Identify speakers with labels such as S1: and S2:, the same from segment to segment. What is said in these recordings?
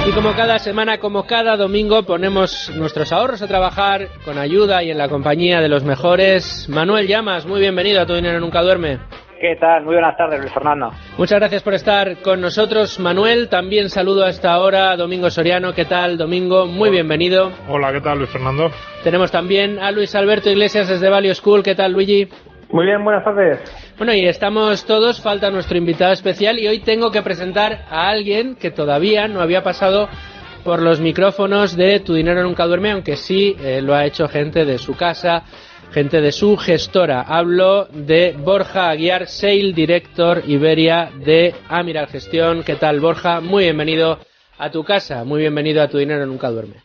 S1: Y como cada semana, como cada domingo, ponemos nuestros ahorros a trabajar con ayuda y en la compañía de los mejores. Manuel Llamas, muy bienvenido a Tu Dinero Nunca Duerme.
S2: ¿Qué tal? Muy buenas tardes, Luis Fernando.
S1: Muchas gracias por estar con nosotros, Manuel. También saludo a esta hora a Domingo Soriano. ¿Qué tal, Domingo? Muy bienvenido.
S3: Hola, ¿qué tal, Luis Fernando?
S1: Tenemos también a Luis Alberto Iglesias desde Value School. ¿Qué tal, Luigi?
S4: Muy bien, buenas tardes.
S1: Bueno, y estamos todos, falta nuestro invitado especial y hoy tengo que presentar a alguien que todavía no había pasado por los micrófonos de Tu Dinero Nunca Duerme, aunque sí lo ha hecho gente de su casa, gente de su gestora. Hablo de Borja Aguiar, Sale Director Iberia de Amiral Gestión. ¿Qué tal, Borja? Muy bienvenido a tu casa, muy bienvenido a Tu Dinero Nunca Duerme.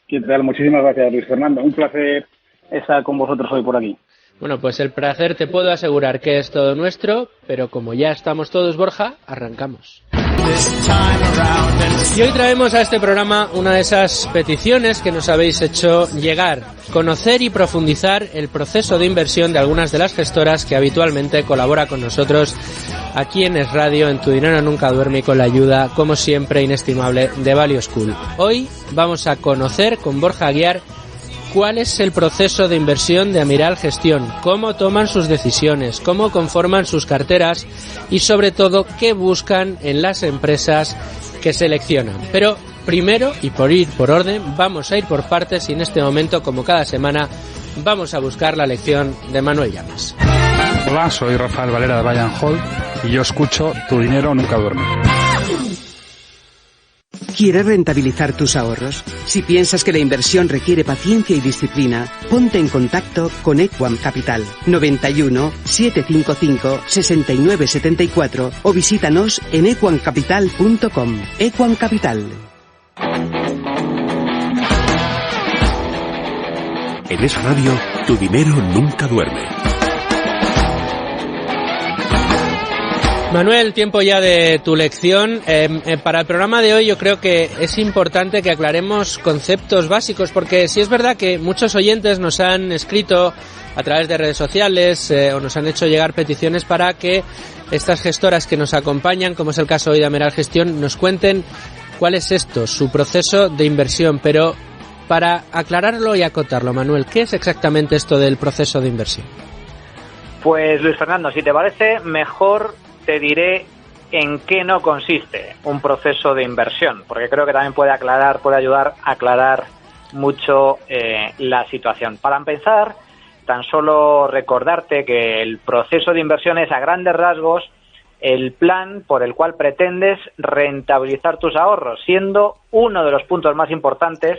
S4: ¿Qué tal? Muchísimas gracias, Luis Fernando. Un placer estar con vosotros hoy por aquí.
S1: Bueno, pues el placer te puedo asegurar que es todo nuestro, pero como ya estamos todos, Borja, arrancamos. Y hoy traemos a este programa una de esas peticiones que nos habéis hecho llegar: conocer y profundizar el proceso de inversión de algunas de las gestoras que habitualmente colabora con nosotros aquí en Es Radio, en Tu Dinero Nunca Duerme, y con la ayuda, como siempre, inestimable de Value School. Hoy vamos a conocer con Borja Aguiar cuál es el proceso de inversión de Amiral Gestión, cómo toman sus decisiones, cómo conforman sus carteras y, sobre todo, qué buscan en las empresas que seleccionan. Pero primero, y por ir por orden, vamos a ir por partes y en este momento, como cada semana, vamos a buscar la lección de Manuel Llamas.
S3: Hola, soy Rafael Valera de Buy & Hold y yo escucho Tu Dinero Nunca Duerme.
S5: ¿Quieres rentabilizar tus ahorros? Si piensas que la inversión requiere paciencia y disciplina, ponte en contacto con Equam Capital 91 755 69 74 o visítanos en equamcapital.com. Equam Capital.
S6: En Es Radio, Tu Dinero Nunca Duerme.
S1: Manuel, tiempo ya de tu lección. Para el programa de hoy yo creo que es importante que aclaremos conceptos básicos, porque sí es verdad que muchos oyentes nos han escrito a través de redes sociales o nos han hecho llegar peticiones para que estas gestoras que nos acompañan, como es el caso hoy de Amiral Gestión, nos cuenten cuál es esto, su proceso de inversión. Pero para aclararlo y acotarlo, Manuel, ¿qué es exactamente esto del proceso de inversión?
S2: Pues, Luis Fernando, si te parece, mejor te diré en qué no consiste un proceso de inversión, porque creo que también puede ayudar a aclarar mucho la situación. Para empezar, tan solo recordarte que el proceso de inversión es, a grandes rasgos, el plan por el cual pretendes rentabilizar tus ahorros, siendo uno de los puntos más importantes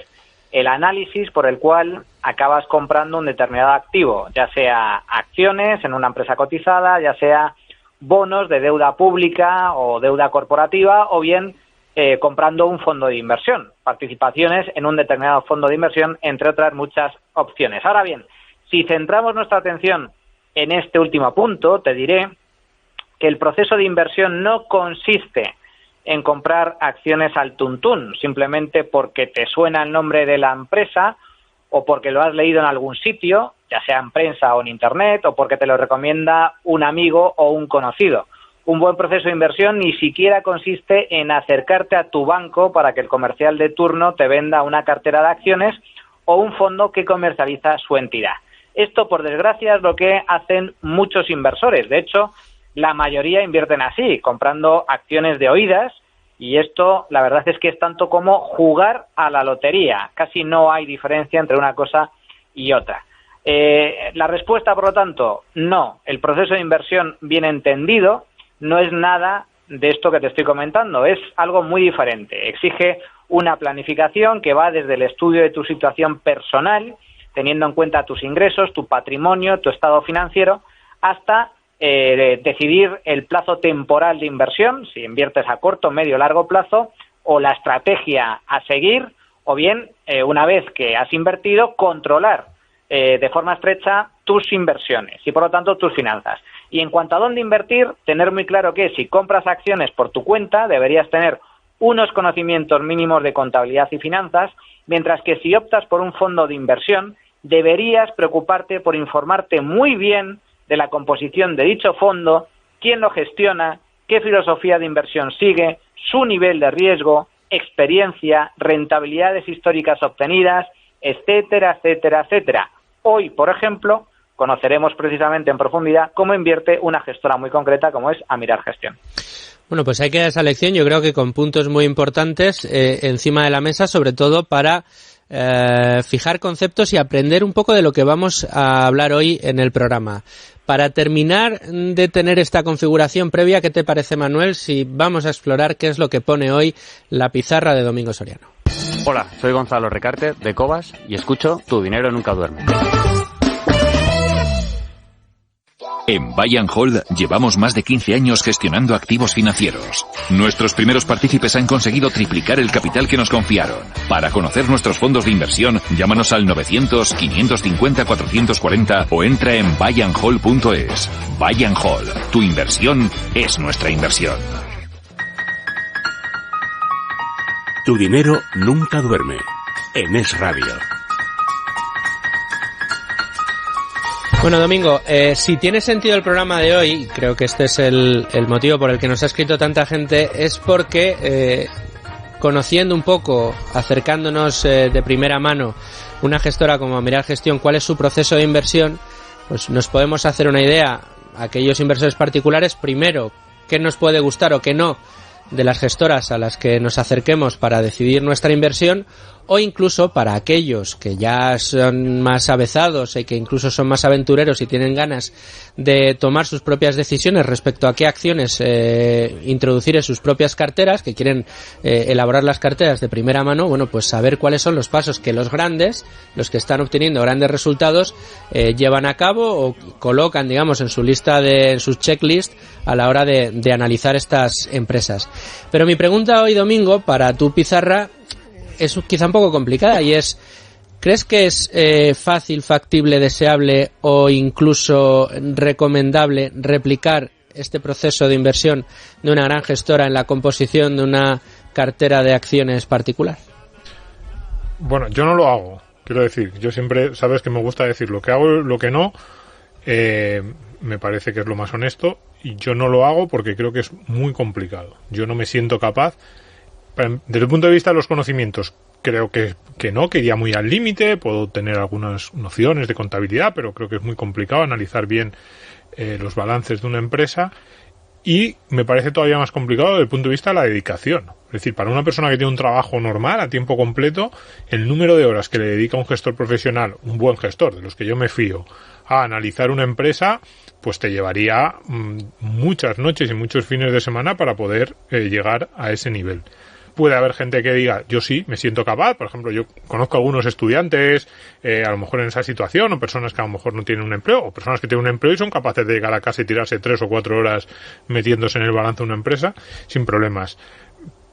S2: el análisis por el cual acabas comprando un determinado activo, ya sea acciones en una empresa cotizada, ya sea bonos de deuda pública o deuda corporativa, o bien comprando un fondo de inversión, participaciones en un determinado fondo de inversión, entre otras muchas opciones. Ahora bien, si centramos nuestra atención en este último punto, te diré que el proceso de inversión no consiste en comprar acciones al tuntún, simplemente porque te suena el nombre de la empresa o porque lo has leído en algún sitio, ya sea en prensa o en internet, o porque te lo recomienda un amigo o un conocido. Un buen proceso de inversión ni siquiera consiste en acercarte a tu banco para que el comercial de turno te venda una cartera de acciones o un fondo que comercializa su entidad. Esto, por desgracia, es lo que hacen muchos inversores. De hecho, la mayoría invierten así, comprando acciones de oídas, y esto, la verdad es que es tanto como jugar a la lotería. Casi no hay diferencia entre una cosa y otra. La respuesta, por lo tanto, no. El proceso de inversión, bien entendido, no es nada de esto que te estoy comentando. Es algo muy diferente. Exige una planificación que va desde el estudio de tu situación personal, teniendo en cuenta tus ingresos, tu patrimonio, tu estado financiero, hasta decidir el plazo temporal de inversión, si inviertes a corto, medio o largo plazo, o la estrategia a seguir, o bien, una vez que has invertido, controlar de forma estrecha tus inversiones y, por lo tanto, tus finanzas. Y en cuanto a dónde invertir, tener muy claro que si compras acciones por tu cuenta, deberías tener unos conocimientos mínimos de contabilidad y finanzas, mientras que si optas por un fondo de inversión, deberías preocuparte por informarte muy bien de la composición de dicho fondo, quién lo gestiona, qué filosofía de inversión sigue, su nivel de riesgo, experiencia, rentabilidades históricas obtenidas, etcétera, etcétera, etcétera. Hoy, por ejemplo, conoceremos precisamente en profundidad cómo invierte una gestora muy concreta como es Amiral Gestión.
S1: Bueno, pues hay que dar esa lección, yo creo que con puntos muy importantes encima de la mesa, sobre todo para fijar conceptos y aprender un poco de lo que vamos a hablar hoy en el programa. Para terminar de tener esta configuración previa, ¿qué te parece, Manuel, si vamos a explorar qué es lo que pone hoy la pizarra de Domingo Soriano?
S7: Hola, soy Gonzalo Recarte, de Cobas, y escucho Tu dinero nunca duerme.
S8: En Buy and Hold llevamos más de 15 años gestionando activos financieros. Nuestros primeros partícipes han conseguido triplicar el capital que nos confiaron. Para conocer nuestros fondos de inversión, llámanos al 900-550-440 o entra en buyandhold.es. Buy and Hold, tu inversión es nuestra inversión.
S6: Tu dinero nunca duerme. En Es Radio.
S1: Bueno, Domingo, si tiene sentido el programa de hoy, creo que este es el motivo por el que nos ha escrito tanta gente, es porque conociendo un poco, acercándonos de primera mano una gestora como Amiral Gestión, cuál es su proceso de inversión, pues nos podemos hacer una idea, aquellos inversores particulares, primero, qué nos puede gustar o qué no de las gestoras a las que nos acerquemos para decidir nuestra inversión, o incluso para aquellos que ya son más avezados y que incluso son más aventureros y tienen ganas de tomar sus propias decisiones respecto a qué acciones introducir en sus propias carteras, que quieren elaborar las carteras de primera mano, bueno, pues saber cuáles son los pasos que los grandes, los que están obteniendo grandes resultados, llevan a cabo o colocan, digamos, en su lista en sus checklist a la hora de analizar estas empresas. Pero mi pregunta hoy, Domingo, para tu pizarra, es quizá un poco complicada y es, ¿crees que es fácil, factible, deseable o incluso recomendable replicar este proceso de inversión de una gran gestora en la composición de una cartera de acciones particular?
S9: Bueno, yo no lo hago, quiero decir, yo siempre, sabes que me gusta decir lo que hago, lo que no, me parece que es lo más honesto, y yo no lo hago porque creo que es muy complicado. Yo no me siento capaz. Desde el punto de vista de los conocimientos, creo que no, que iría muy al límite, puedo tener algunas nociones de contabilidad, pero creo que es muy complicado analizar bien los balances de una empresa, y me parece todavía más complicado desde el punto de vista de la dedicación. Es decir, para una persona que tiene un trabajo normal, a tiempo completo, el número de horas que le dedica un gestor profesional, un buen gestor, de los que yo me fío, a analizar una empresa, pues te llevaría muchas noches y muchos fines de semana para poder llegar a ese nivel. Puede haber gente que diga, yo sí, me siento capaz. Por ejemplo, yo conozco algunos estudiantes, a lo mejor en esa situación, o personas que a lo mejor no tienen un empleo, o personas que tienen un empleo y son capaces de llegar a casa y tirarse 3 o 4 horas metiéndose en el balance de una empresa sin problemas.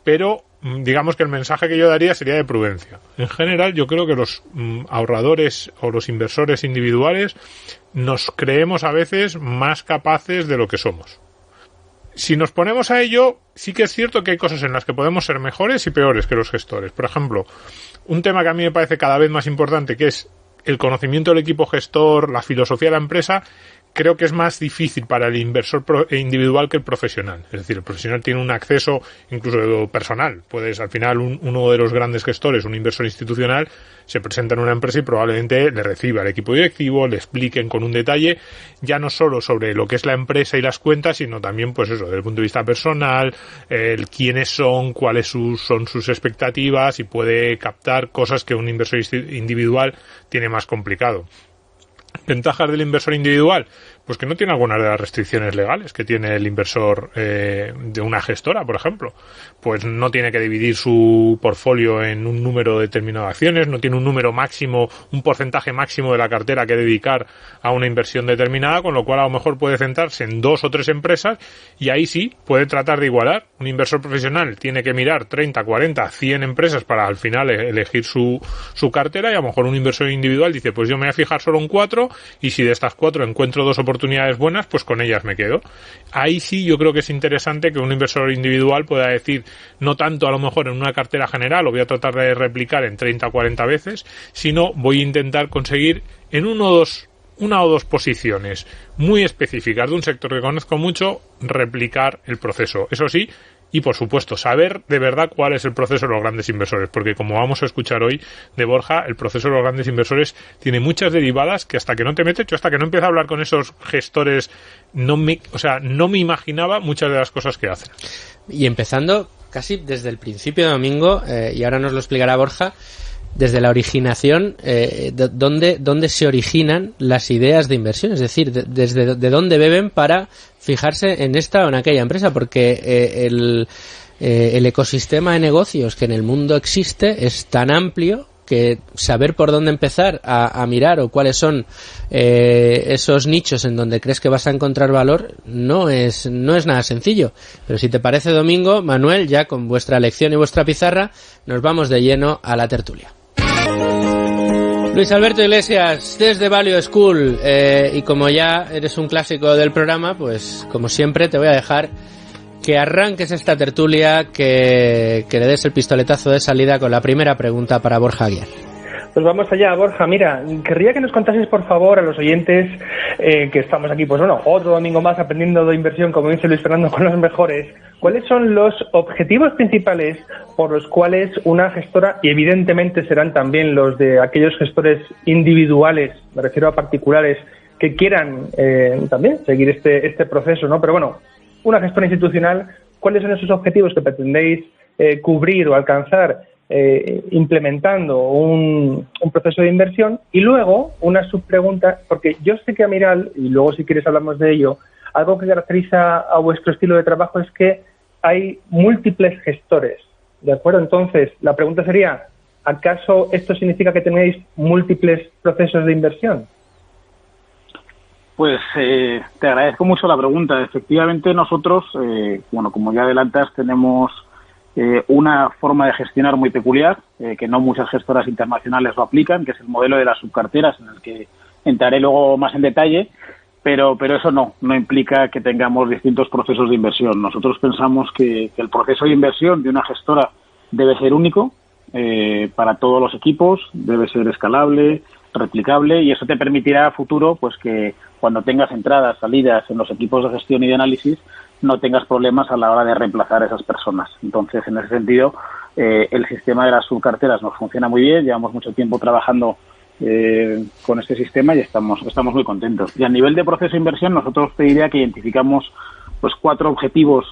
S9: Pero digamos que el mensaje que yo daría sería de prudencia. En general, yo creo que los ahorradores o los inversores individuales nos creemos a veces más capaces de lo que somos. Si nos ponemos a ello, sí que es cierto que hay cosas en las que podemos ser mejores y peores que los gestores. Por ejemplo, un tema que a mí me parece cada vez más importante, que es el conocimiento del equipo gestor, la filosofía de la empresa, creo que es más difícil para el inversor individual que el profesional. Es decir, el profesional tiene un acceso incluso personal. Puedes, al final, uno de los grandes gestores, un inversor institucional, se presenta en una empresa y probablemente le reciba al equipo directivo, le expliquen con un detalle, ya no solo sobre lo que es la empresa y las cuentas, sino también, pues eso, desde el punto de vista personal, quiénes son, cuáles son sus expectativas, y puede captar cosas que un inversor individual tiene más complicado. ¿Ventajas del inversor individual? Pues que no tiene algunas de las restricciones legales que tiene el inversor de una gestora, por ejemplo. Pues no tiene que dividir su portfolio en un número determinado de acciones, no tiene un número máximo, un porcentaje máximo de la cartera que dedicar a una inversión determinada, con lo cual a lo mejor puede centrarse en 2 o 3 empresas, y ahí sí puede tratar de igualar. Un inversor profesional tiene que mirar 30, 40, 100 empresas para al final elegir su cartera, y a lo mejor un inversor individual dice, pues yo me voy a fijar solo en 4, y si de estas 4 encuentro 2 oportunidades buenas, pues con ellas me quedo. Ahí sí yo creo que es interesante que un inversor individual pueda decir, no tanto a lo mejor en una cartera general, lo voy a tratar de replicar en 30 o 40 veces, sino voy a intentar conseguir en una o dos posiciones muy específicas de un sector que conozco mucho, replicar el proceso. Eso sí, Y, por supuesto, saber de verdad cuál es el proceso de los grandes inversores, porque como vamos a escuchar hoy de Borja, el proceso de los grandes inversores tiene muchas derivadas que hasta que no te metes, yo hasta que no empiezo a hablar con esos gestores, no me imaginaba muchas de las cosas que hacen.
S1: Y empezando casi desde el principio de Domingo, y ahora nos lo explicará Borja, desde la originación, dónde se originan las ideas de inversión, es decir, de dónde beben para fijarse en esta o en aquella empresa, porque el ecosistema de negocios que en el mundo existe es tan amplio que saber por dónde empezar a mirar o cuáles son esos nichos en donde crees que vas a encontrar valor no es nada sencillo. Pero si te parece, Domingo, Manuel, ya con vuestra lección y vuestra pizarra, nos vamos de lleno a la tertulia. Luis Alberto Iglesias, desde Value School, y como ya eres un clásico del programa, pues como siempre te voy a dejar que arranques esta tertulia, que le des el pistoletazo de salida con la primera pregunta para Borja Aguiar.
S10: Pues vamos allá, Borja. Mira, querría que nos contases, por favor, a los oyentes que estamos aquí, pues bueno, otro domingo más aprendiendo de inversión, como dice Luis Fernando, con los mejores. ¿Cuáles son los objetivos principales por los cuales una gestora, y evidentemente serán también los de aquellos gestores individuales, me refiero a particulares, que quieran también seguir este proceso, ¿no? Pero bueno, una gestora institucional, ¿cuáles son esos objetivos que pretendéis cubrir o alcanzar implementando un proceso de inversión? Y luego una subpregunta, porque yo sé que Amiral, y luego si quieres hablamos de ello, algo que caracteriza a vuestro estilo de trabajo es que hay múltiples gestores, ¿de acuerdo? Entonces, la pregunta sería, ¿acaso esto significa que tenéis múltiples procesos de inversión?
S4: Pues te agradezco mucho la pregunta. Efectivamente, nosotros, como ya adelantas, tenemos una forma de gestionar muy peculiar, que no muchas gestoras internacionales lo aplican, que es el modelo de las subcarteras, en el que entraré luego más en detalle, pero eso no implica que tengamos distintos procesos de inversión. Nosotros pensamos que el proceso de inversión de una gestora debe ser único para todos los equipos, debe ser escalable, replicable, y eso te permitirá a futuro pues que cuando tengas entradas, salidas en los equipos de gestión y de análisis no tengas problemas a la hora de reemplazar a esas personas. Entonces, en ese sentido, el sistema de las subcarteras nos funciona muy bien, llevamos mucho tiempo trabajando con este sistema y estamos muy contentos. Y a nivel de proceso de inversión, nosotros te diría que identificamos pues 4 objetivos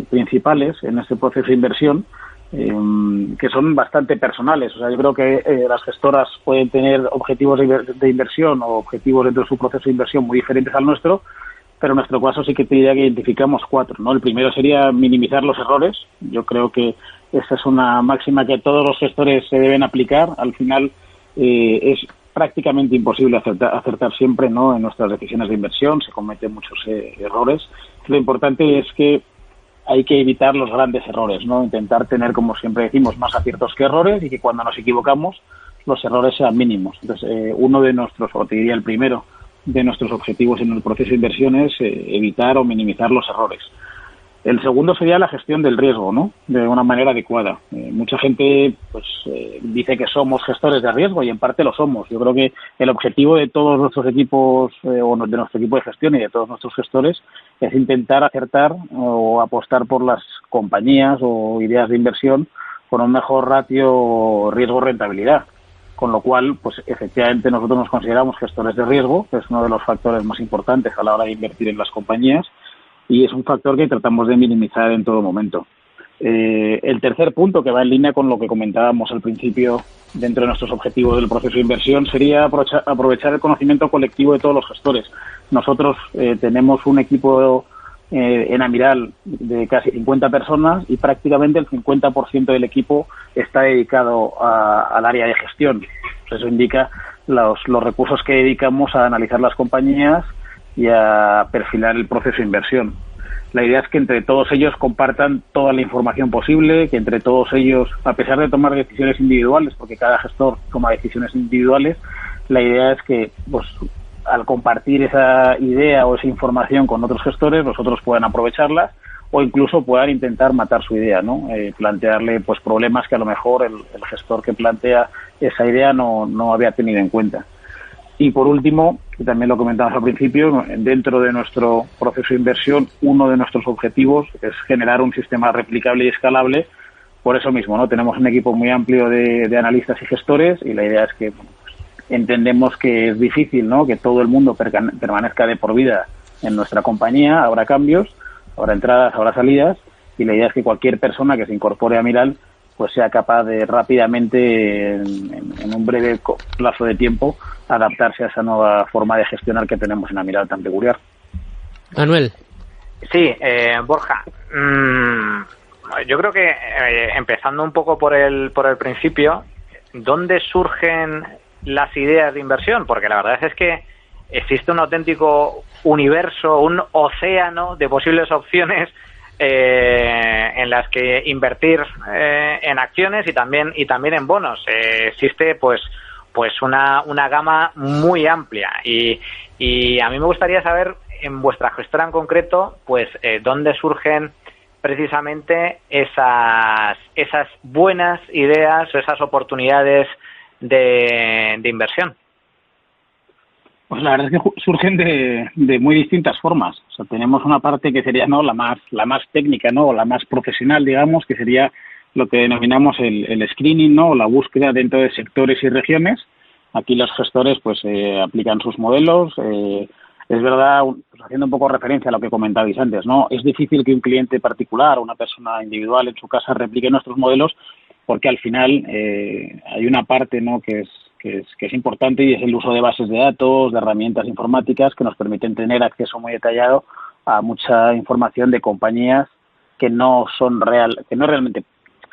S4: principales en este proceso de inversión, que son bastante personales. O sea, yo creo que las gestoras pueden tener objetivos de inversión o objetivos dentro de su proceso de inversión muy diferentes al nuestro, pero en nuestro caso sí que te diría que identificamos 4, ¿no? El primero sería minimizar los errores. Yo creo que esta es una máxima que todos los gestores se deben aplicar. Al final es prácticamente imposible acertar siempre, ¿no? En nuestras decisiones de inversión se cometen muchos errores. Lo importante es que hay que evitar los grandes errores, ¿no? Intentar tener, como siempre decimos, más aciertos que errores, y que cuando nos equivocamos los errores sean mínimos. Entonces, uno de nuestros, o te diría el primero, de nuestros objetivos en el proceso de inversión es evitar o minimizar los errores. El segundo sería la gestión del riesgo, ¿no? De una manera adecuada. Mucha gente pues dice que somos gestores de riesgo, y en parte lo somos. Yo creo que el objetivo de todos nuestros equipos, o de nuestro equipo de gestión y de todos nuestros gestores, es intentar acertar o apostar por las compañías o ideas de inversión con un mejor ratio riesgo-rentabilidad. Con lo cual, pues efectivamente nosotros nos consideramos gestores de riesgo, que es uno de los factores más importantes a la hora de invertir en las compañías, y es un factor que tratamos de minimizar en todo momento. El tercer punto, que va en línea con lo que comentábamos al principio dentro de nuestros objetivos del proceso de inversión, sería aprovechar el conocimiento colectivo de todos los gestores. Nosotros tenemos un equipo en Amiral de casi 50 personas, y prácticamente el 50% del equipo está dedicado al área de gestión. Eso indica los recursos que dedicamos a analizar las compañías y a perfilar el proceso de inversión. La idea es que entre todos ellos compartan toda la información posible, que entre todos ellos, a pesar de tomar decisiones individuales, porque cada gestor toma decisiones individuales, la idea es que pues al compartir esa idea o esa información con otros gestores, los otros puedan aprovecharlas o incluso puedan intentar matar su idea, ¿no? Plantearle pues problemas que a lo mejor el gestor que plantea esa idea no había tenido en cuenta. Y por último, que también lo comentamos al principio, dentro de nuestro proceso de inversión, uno de nuestros objetivos es generar un sistema replicable y escalable. Por eso mismo, ¿no? Tenemos un equipo muy amplio de analistas y gestores, y la idea es que entendemos que es difícil, ¿no?, que todo el mundo permanezca de por vida en nuestra compañía. Habrá cambios, habrá entradas, habrá salidas, y la idea es que cualquier persona que se incorpore a Miral pues sea capaz de rápidamente, en un breve plazo de tiempo, adaptarse a esa nueva forma de gestionar que tenemos en Amiral tan peculiar.
S1: Manuel.
S2: Sí, Borja. Yo creo que empezando un poco por el principio, ¿dónde surgen las ideas de inversión? Porque la verdad es que existe un auténtico universo, un océano de posibles opciones en las que invertir en acciones y también en bonos. Existe pues una gama muy amplia, y a mí me gustaría saber, en vuestra gestora en concreto, pues dónde surgen precisamente esas buenas ideas o esas oportunidades de inversión.
S4: Pues la verdad es que surgen de muy distintas formas. O sea, tenemos una parte que sería, ¿no?, la más técnica, ¿no?, o la más profesional, digamos, que sería lo que denominamos el screening, ¿no?, o la búsqueda dentro de sectores y regiones. Aquí los gestores pues aplican sus modelos. Es verdad, pues haciendo un poco referencia a lo que comentabais antes, ¿no?, es difícil que un cliente particular o una persona individual en su casa replique nuestros modelos, porque al final hay una parte, ¿no?, que es importante, y es el uso de bases de datos, de herramientas informáticas que nos permiten tener acceso muy detallado a mucha información de compañías que no realmente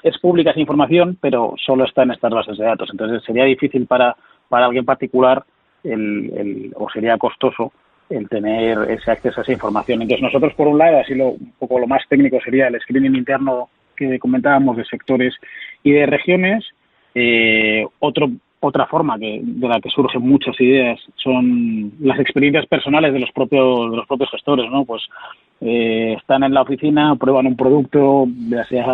S4: es pública esa información, pero solo está en estas bases de datos. Entonces sería difícil para alguien particular o sería costoso el tener ese acceso a esa información. Entonces nosotros, por un lado, así un poco lo más técnico sería el screening interno que comentábamos de sectores y de regiones. Otra forma de la que surgen muchas ideas son las experiencias personales de los propios gestores, ¿no? Pues están en la oficina, prueban un producto, ya sea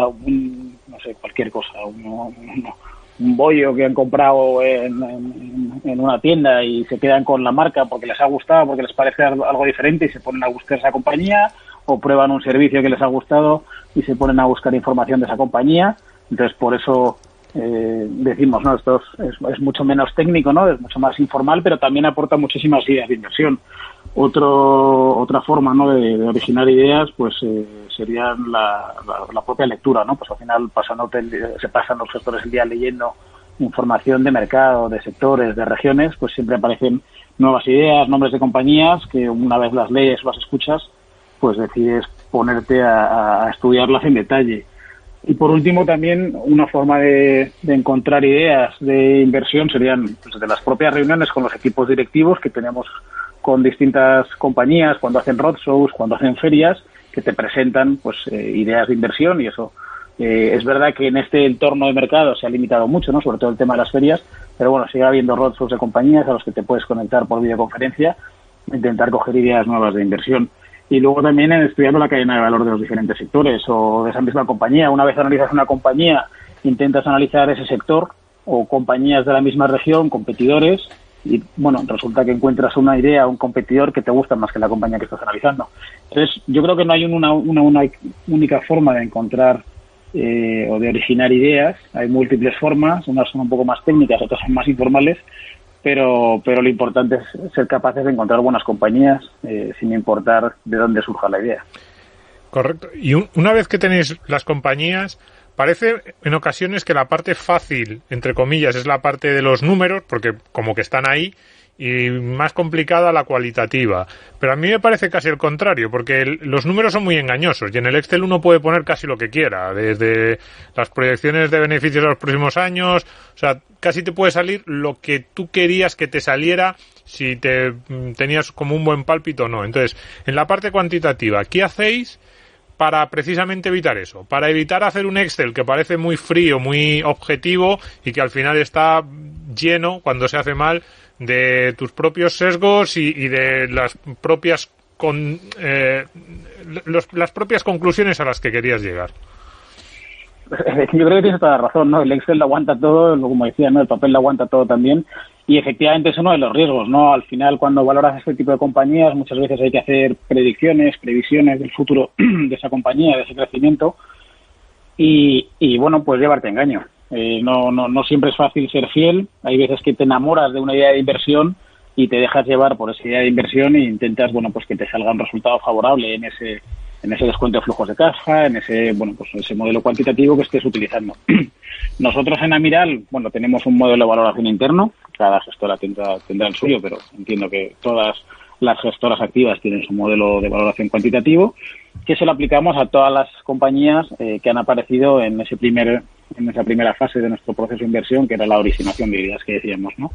S4: cualquier cosa, un bollo que han comprado en una tienda, y se quedan con la marca porque les ha gustado, porque les parece algo diferente, y se ponen a buscar esa compañía, o prueban un servicio que les ha gustado y se ponen a buscar información de esa compañía. Entonces, por eso decimos, ¿no?, esto es mucho menos técnico, ¿no?, es mucho más informal, pero también aporta muchísimas ideas de inversión. Otra forma, ¿no?, de originar ideas, pues sería la propia lectura, ¿no? Pues al final se pasan los gestores el día leyendo información de mercado, de sectores, de regiones, pues siempre aparecen nuevas ideas, nombres de compañías que una vez las lees o las escuchas, pues decides ponerte a estudiarlas en detalle. Y por último, también una forma de encontrar ideas de inversión serían pues de las propias reuniones con los equipos directivos que tenemos con distintas compañías, cuando hacen roadshows, cuando hacen ferias, que te presentan pues ideas de inversión. Y eso es verdad que en este entorno de mercado se ha limitado mucho, ¿no?, sobre todo el tema de las ferias, pero bueno, sigue habiendo roadshows de compañías a los que te puedes conectar por videoconferencia e intentar coger ideas nuevas de inversión. Y luego también estudiando la cadena de valor de los diferentes sectores o de esa misma compañía. Una vez analizas una compañía, intentas analizar ese sector o compañías de la misma región, competidores, y bueno, resulta que encuentras una idea, un competidor que te gusta más que la compañía que estás analizando. Entonces, yo creo que no hay una única forma de encontrar o de originar ideas. Hay múltiples formas, unas son un poco más técnicas, otras son más informales, pero lo importante es ser capaces de encontrar buenas compañías sin importar de dónde surja la idea.
S9: Correcto. Y una vez que tenéis las compañías, parece en ocasiones que la parte fácil, entre comillas, es la parte de los números, porque como que están ahí, y más complicada la cualitativa. Pero a mí me parece casi el contrario, porque los números son muy engañosos, y en el Excel uno puede poner casi lo que quiera, desde las proyecciones de beneficios a los próximos años, o sea, casi te puede salir lo que tú querías que te saliera si tenías como un buen pálpito o no. Entonces, en la parte cuantitativa, ¿qué hacéis para precisamente evitar eso? Para evitar hacer un Excel que parece muy frío, muy objetivo, y que al final está lleno, cuando se hace mal, de tus propios sesgos y de las propias las propias conclusiones a las que querías llegar.
S4: Yo creo que tienes toda la razón, ¿no? El Excel lo aguanta todo, como decía, ¿no? El papel lo aguanta todo también, y efectivamente es uno de los riesgos, ¿no? Al final, cuando valoras este tipo de compañías, muchas veces hay que hacer previsiones del futuro de esa compañía, de ese crecimiento, y bueno, pues llevarte a engaño. No siempre es fácil ser fiel. Hay veces que te enamoras de una idea de inversión y te dejas llevar por esa idea de inversión e intentas, bueno, pues que te salga un resultado favorable en ese descuento de flujos de caja, en ese, bueno, pues ese modelo cuantitativo que estés utilizando. Nosotros en Amiral, bueno, tenemos un modelo de valoración interno. Cada gestora tendrá el suyo, pero entiendo que todas las gestoras activas tienen su modelo de valoración cuantitativo, que se lo aplicamos a todas las compañías que han aparecido en esa primera fase de nuestro proceso de inversión, que era la originación de ideas que decíamos, ¿no?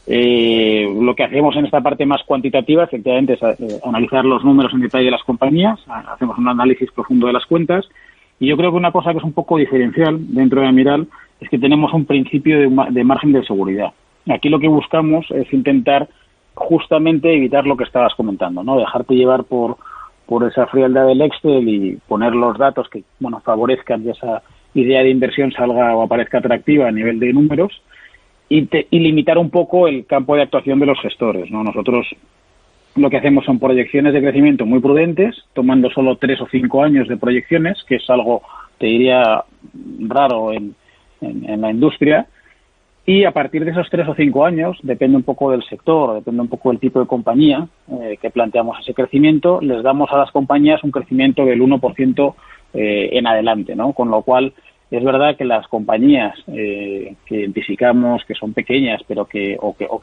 S4: Lo que hacemos en esta parte más cuantitativa, efectivamente, es analizar los números en detalle de las compañías, hacemos un análisis profundo de las cuentas, y yo creo que una cosa que es un poco diferencial dentro de Amiral es que tenemos un principio de margen de seguridad. Aquí lo que buscamos es intentar justamente evitar lo que estabas comentando, ¿no? Dejarte llevar por esa frialdad del Excel y poner los datos que, bueno, favorezcan que esa idea de inversión salga o aparezca atractiva a nivel de números, y limitar un poco el campo de actuación de los gestores, ¿no? Nosotros lo que hacemos son proyecciones de crecimiento muy prudentes, tomando solo 3 o 5 años de proyecciones, que es algo, te diría, raro en la industria. Y a partir de esos 3 o 5 años, depende un poco del sector, depende un poco del tipo de compañía que planteamos ese crecimiento, les damos a las compañías un crecimiento del 1% en adelante, ¿no? Con lo cual, es verdad que las compañías que identificamos que son pequeñas, pero que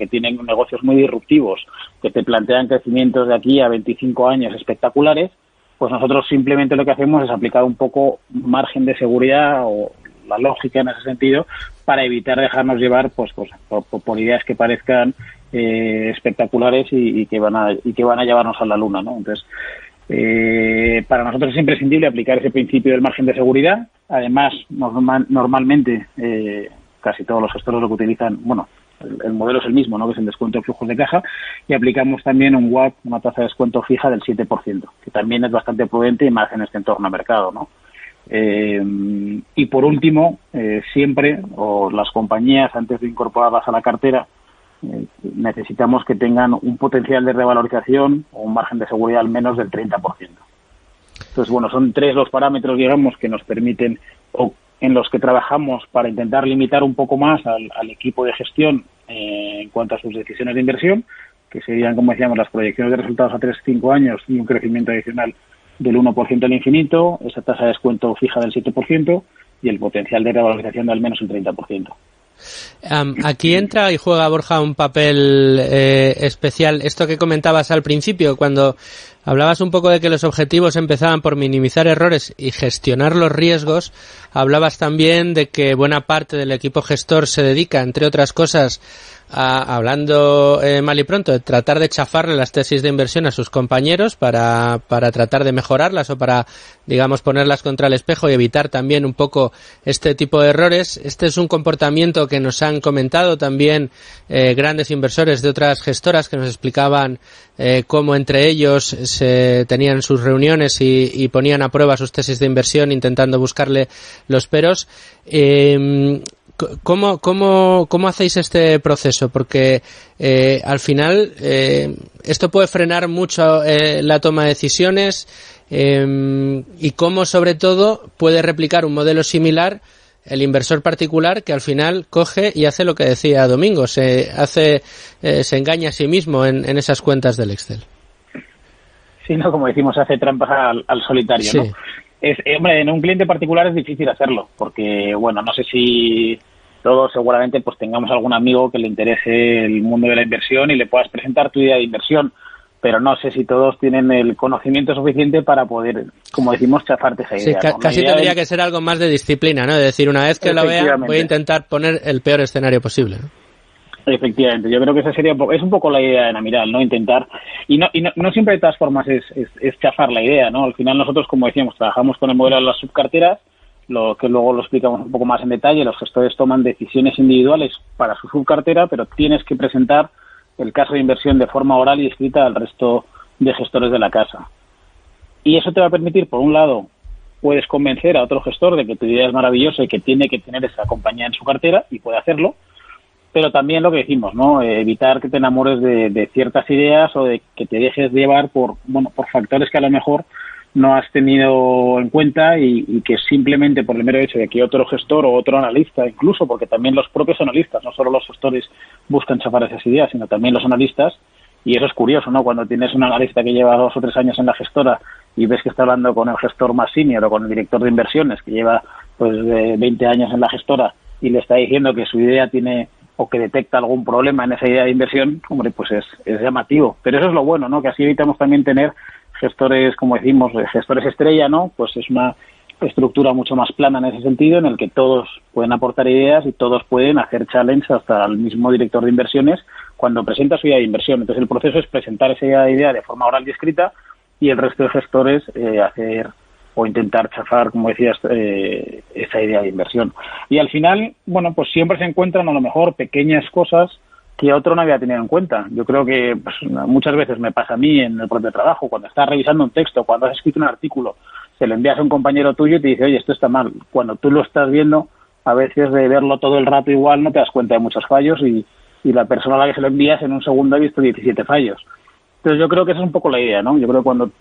S4: tienen negocios muy disruptivos, que te plantean crecimientos de aquí a 25 años espectaculares, pues nosotros simplemente lo que hacemos es aplicar un poco margen de seguridad o la lógica en ese sentido, para evitar dejarnos llevar pues por ideas que parezcan espectaculares y que van a llevarnos a la luna, ¿no? Entonces, para nosotros es imprescindible aplicar ese principio del margen de seguridad. Además, normalmente casi todos los gestores lo que utilizan, bueno, el modelo es el mismo, ¿no? Que es el descuento de flujos de caja, y aplicamos también un WACC, una tasa de descuento fija del 7%, que también es bastante prudente y más en este entorno de mercado, ¿no? Y por último, siempre, o las compañías, antes de incorporarlas a la cartera, necesitamos que tengan un potencial de revalorización o un margen de seguridad al menos del 30%. Entonces, bueno, son 3 los parámetros, digamos, que nos permiten, o en los que trabajamos para intentar limitar un poco más al equipo de gestión en cuanto a sus decisiones de inversión, que serían, como decíamos, las proyecciones de resultados a 3-5 años y un crecimiento adicional del 1% al infinito, esa tasa de descuento fija del 7% y el potencial de revalorización de al menos el 30%.
S1: Aquí entra y juega, Borja, un papel especial. Esto que comentabas al principio, cuando hablabas un poco de que los objetivos empezaban por minimizar errores y gestionar los riesgos, hablabas también de que buena parte del equipo gestor se dedica, entre otras cosas, hablando mal y pronto, de tratar de chafarle las tesis de inversión a sus compañeros para tratar de mejorarlas o para, digamos, ponerlas contra el espejo y evitar también un poco este tipo de errores. Este es un comportamiento que nos han comentado también grandes inversores de otras gestoras que nos explicaban cómo entre ellos se tenían sus reuniones y ponían a prueba sus tesis de inversión intentando buscarle los peros. ¿Cómo hacéis este proceso? Porque al final esto puede frenar mucho la toma de decisiones y cómo, sobre todo, puede replicar un modelo similar el inversor particular, que al final coge y hace lo que decía Domingo, se engaña a sí mismo en esas cuentas del Excel.
S4: Sí, no, como decimos, hace trampas al solitario, sí. ¿No? Hombre, en un cliente particular es difícil hacerlo, porque, bueno, no sé si todos seguramente pues tengamos algún amigo que le interese el mundo de la inversión y le puedas presentar tu idea de inversión, pero no sé si todos tienen el conocimiento suficiente para poder, como decimos, chafarte esa idea.
S1: Sí,
S4: ¿no?
S1: Casi tendría que ser algo más de disciplina, ¿no? Es decir, una vez que lo vea, voy a intentar poner el peor escenario posible, ¿no?
S4: Efectivamente, yo creo que esa es un poco la idea de Amiral, ¿no? Intentar, y no siempre de todas formas es chafar la idea, ¿no? Al final nosotros, como decíamos, trabajamos con el modelo de las subcarteras, lo que luego lo explicamos un poco más en detalle. Los gestores toman decisiones individuales para su subcartera, pero tienes que presentar el caso de inversión de forma oral y escrita al resto de gestores de la casa. Y eso te va a permitir, por un lado, puedes convencer a otro gestor de que tu idea es maravillosa y que tiene que tener esa compañía en su cartera, y puede hacerlo, pero también lo que decimos, ¿no? Evitar que te enamores de ciertas ideas o de que te dejes llevar por factores que a lo mejor no has tenido en cuenta y que simplemente por el mero hecho de que otro gestor o otro analista, incluso porque también los propios analistas, no solo los gestores buscan chafar esas ideas, sino también los analistas. Y eso es curioso, ¿no? Cuando tienes un analista que lleva 2 o 3 años en la gestora y ves que está hablando con el gestor más senior o con el director de inversiones que lleva pues 20 años en la gestora y le está diciendo que su idea tiene o que detecta algún problema en esa idea de inversión, hombre, pues es llamativo. Pero eso es lo bueno, ¿no? Que así evitamos también tener gestores, como decimos, gestores estrella, ¿no? Pues es una estructura mucho más plana en ese sentido, en el que todos pueden aportar ideas y todos pueden hacer challenge hasta el mismo director de inversiones cuando presenta su idea de inversión. Entonces el proceso es presentar esa idea de forma oral y escrita y el resto de gestores hacer o intentar chafar, como decías, esa idea de inversión. Y al final, bueno, pues siempre se encuentran a lo mejor pequeñas cosas que otro no había tenido en cuenta. Yo creo que pues, muchas veces me pasa a mí en el propio trabajo, cuando estás revisando un texto, cuando has escrito un artículo, se lo envías a un compañero tuyo y te dice, oye, esto está mal. Cuando tú lo estás viendo, a veces de verlo todo el rato igual no te das cuenta de muchos fallos y la persona a la que se lo envías en un segundo ha visto 17 fallos. Entonces yo creo que esa es un poco la idea, ¿no? Yo creo que cuando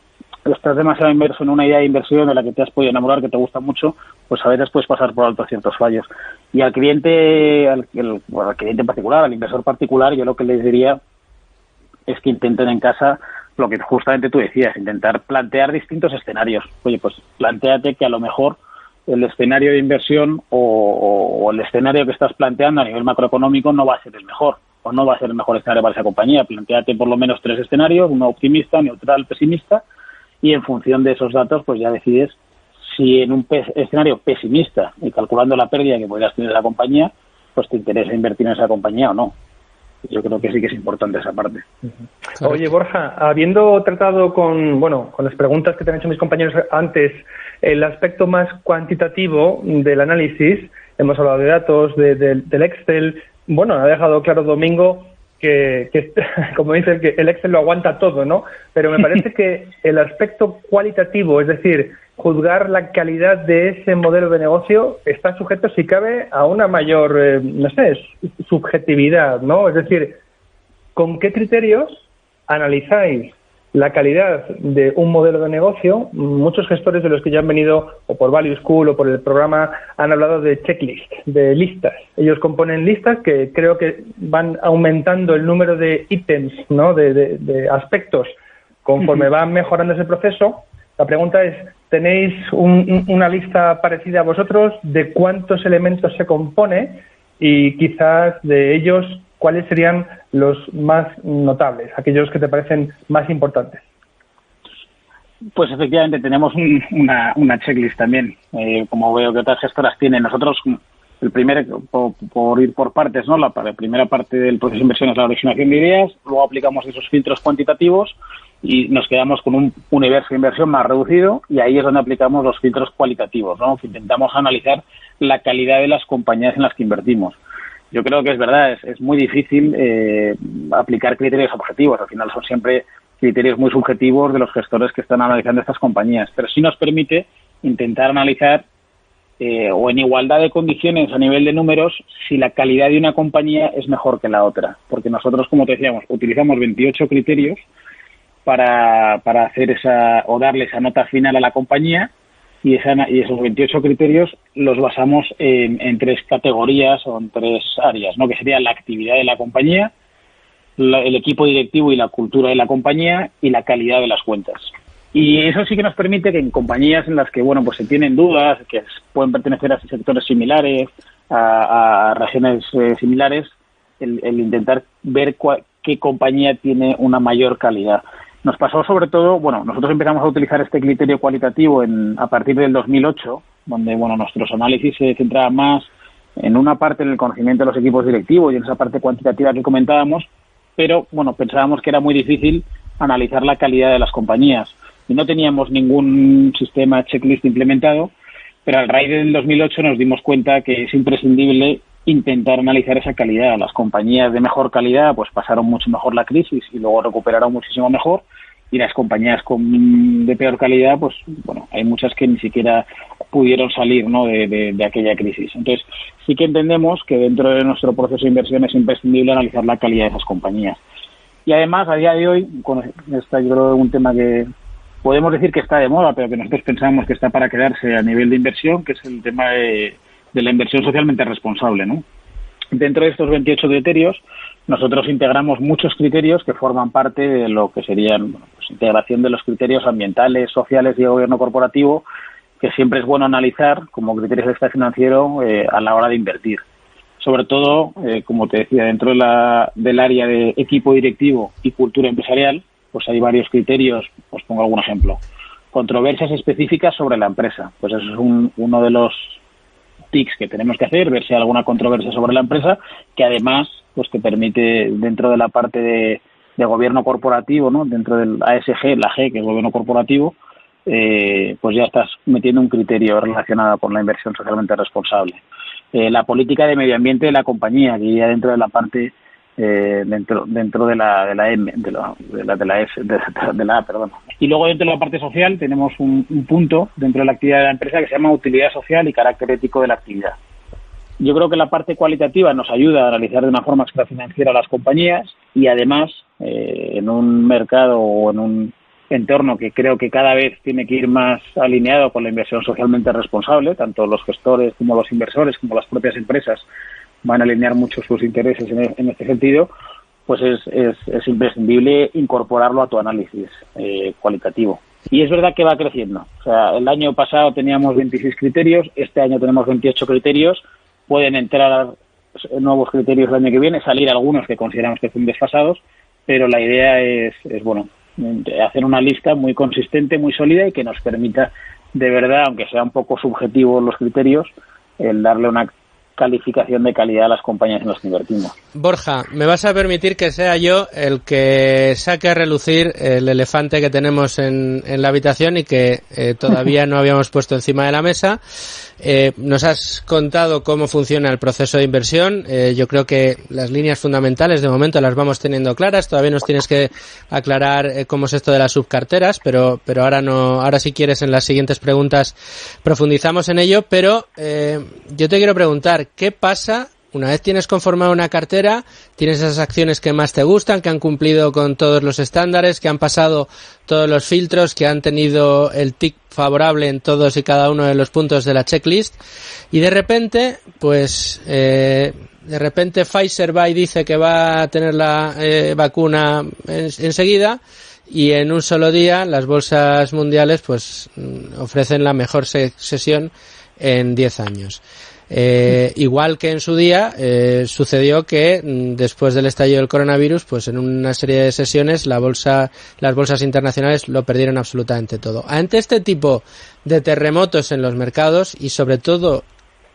S4: estás demasiado inmerso en una idea de inversión de la que te has podido enamorar, que te gusta mucho, pues a veces puedes pasar por alto ciertos fallos. Y al cliente, al cliente particular, al inversor particular, yo lo que les diría es que intenten en casa lo que justamente tú decías, intentar plantear distintos escenarios. Oye, pues plantéate que a lo mejor el escenario de inversión o el escenario que estás planteando a nivel macroeconómico no va a ser el mejor, o no va a ser el mejor escenario para esa compañía. Plantéate por lo menos 3 escenarios, uno optimista, neutral, pesimista, y en función de esos datos pues ya decides si en un escenario pesimista y calculando la pérdida que podrías tener de la compañía, pues te interesa invertir en esa compañía o no. Yo creo que sí que es importante esa parte.
S10: Oye, Borja, habiendo tratado con las preguntas que te han hecho mis compañeros antes, el aspecto más cuantitativo del análisis, hemos hablado de datos, del Excel. Bueno, ha dejado claro Domingo que como dice, que el Excel lo aguanta todo, ¿no? Pero me parece que el aspecto cualitativo, es decir, juzgar la calidad de ese modelo de negocio, está sujeto, si cabe, a una mayor, subjetividad, ¿no? Es decir, ¿con qué criterios analizáis la calidad de un modelo de negocio? Muchos gestores de los que ya han venido, o por Value School o por el programa, han hablado de checklist, de listas. Ellos componen listas que creo que van aumentando el número de ítems, ¿no? de aspectos conforme van mejorando ese proceso. La pregunta es, ¿tenéis una lista parecida a vosotros de cuántos elementos se compone y quizás de ellos cuáles serían los más notables, aquellos que te parecen más importantes?
S4: Pues efectivamente tenemos una checklist también, como veo que otras gestoras tienen. Nosotros, por ir por partes, ¿no? La primera parte del proceso de inversión es la originación de ideas, luego aplicamos esos filtros cuantitativos y nos quedamos con un universo de inversión más reducido, y ahí es donde aplicamos los filtros cualitativos, ¿no? Que intentamos analizar la calidad de las compañías en las que invertimos. Yo creo que es verdad, es muy difícil aplicar criterios objetivos. Al final son siempre criterios muy subjetivos de los gestores que están analizando estas compañías, pero sí nos permite intentar analizar o en igualdad de condiciones a nivel de números si la calidad de una compañía es mejor que la otra, porque nosotros, como te decíamos, utilizamos 28 criterios para hacer o darle esa nota final a la compañía, y esos 28 criterios los basamos en 3 categorías o en 3 áreas, ¿no? Que sería la actividad de la compañía, el equipo directivo y la cultura de la compañía, y la calidad de las cuentas. Y eso sí que nos permite que en compañías en las que pues se tienen dudas, que pueden pertenecer a sectores similares, a regiones similares, el intentar ver qué compañía tiene una mayor calidad. Nos pasó sobre todo, nosotros empezamos a utilizar este criterio cualitativo a partir del 2008, donde nuestros análisis se centraban más en una parte en el conocimiento de los equipos directivos y en esa parte cuantitativa que comentábamos, pero pensábamos que era muy difícil analizar la calidad de las compañías y no teníamos ningún sistema checklist implementado, pero a raíz del 2008 nos dimos cuenta que es imprescindible intentar analizar esa calidad. Las compañías de mejor calidad pues pasaron mucho mejor la crisis y luego recuperaron muchísimo mejor, y las compañías de peor calidad, pues bueno, hay muchas que ni siquiera pudieron salir, ¿no?, de aquella crisis. Entonces, sí que entendemos que dentro de nuestro proceso de inversión es imprescindible analizar la calidad de esas compañías. Y además, a día de hoy, con esta, yo creo, un tema que podemos decir que está de moda, pero que nosotros pensamos que está para quedarse a nivel de inversión, que es el tema de la inversión socialmente responsable, ¿no? Dentro de estos 28 criterios, nosotros integramos muchos criterios que forman parte de lo que serían, bueno, pues, integración de los criterios ambientales, sociales y de gobierno corporativo, que siempre es bueno analizar como criterios de estado financiero a la hora de invertir. Sobre todo, como te decía, dentro del área de equipo directivo y cultura empresarial, pues hay varios criterios. Os pongo algún ejemplo. Controversias específicas sobre la empresa. Pues eso es uno de los tics que tenemos que hacer, ver si hay alguna controversia sobre la empresa, que además pues te permite, dentro de la parte de gobierno corporativo, ¿no?, dentro del ASG, la G, que es gobierno corporativo, pues ya estás metiendo un criterio relacionado con la inversión socialmente responsable. La política de medio ambiente de la compañía, que ya dentro de la parte dentro de la M, de la S, de la A, perdón. Y luego dentro de la parte social tenemos un punto dentro de la actividad de la empresa que se llama utilidad social y carácter ético de la actividad. Yo creo que la parte cualitativa nos ayuda a analizar de una forma extrafinanciera las compañías y además en un mercado o en un entorno que creo que cada vez tiene que ir más alineado con la inversión socialmente responsable, tanto los gestores como los inversores como las propias empresas van a alinear mucho sus intereses en este sentido, pues es imprescindible incorporarlo a tu análisis cualitativo. Y es verdad que va creciendo. O sea, el año pasado teníamos 26 criterios, este año tenemos 28 criterios, pueden entrar nuevos criterios el año que viene, salir algunos que consideramos que son desfasados, pero la idea es bueno, hacer una lista muy consistente, muy sólida y que nos permita, de verdad, aunque sea un poco subjetivo los criterios, el darle una calificación de calidad a las compañías en las que invertimos.
S1: Borja, me vas a permitir que sea yo el que saque a relucir el elefante que tenemos en la habitación y que todavía no habíamos puesto encima de la mesa. Nos has contado cómo funciona el proceso de inversión. Yo creo que las líneas fundamentales de momento las vamos teniendo claras. Todavía nos tienes que aclarar cómo es esto de las subcarteras, pero ahora no. Ahora, si quieres, en las siguientes preguntas profundizamos en ello. Pero yo te quiero preguntar, ¿qué pasa una vez tienes conformada una cartera, tienes esas acciones que más te gustan, que han cumplido con todos los estándares, que han pasado todos los filtros, que han tenido el tic favorable en todos y cada uno de los puntos de la checklist, y de repente, pues, Pfizer va y dice que va a tener la vacuna enseguida, y en un solo día las bolsas mundiales pues ofrecen la mejor sesión en 10 años. Igual que en su día sucedió que después del estallido del coronavirus, pues en una serie de sesiones las bolsas internacionales lo perdieron absolutamente todo. Ante este tipo de terremotos en los mercados y sobre todo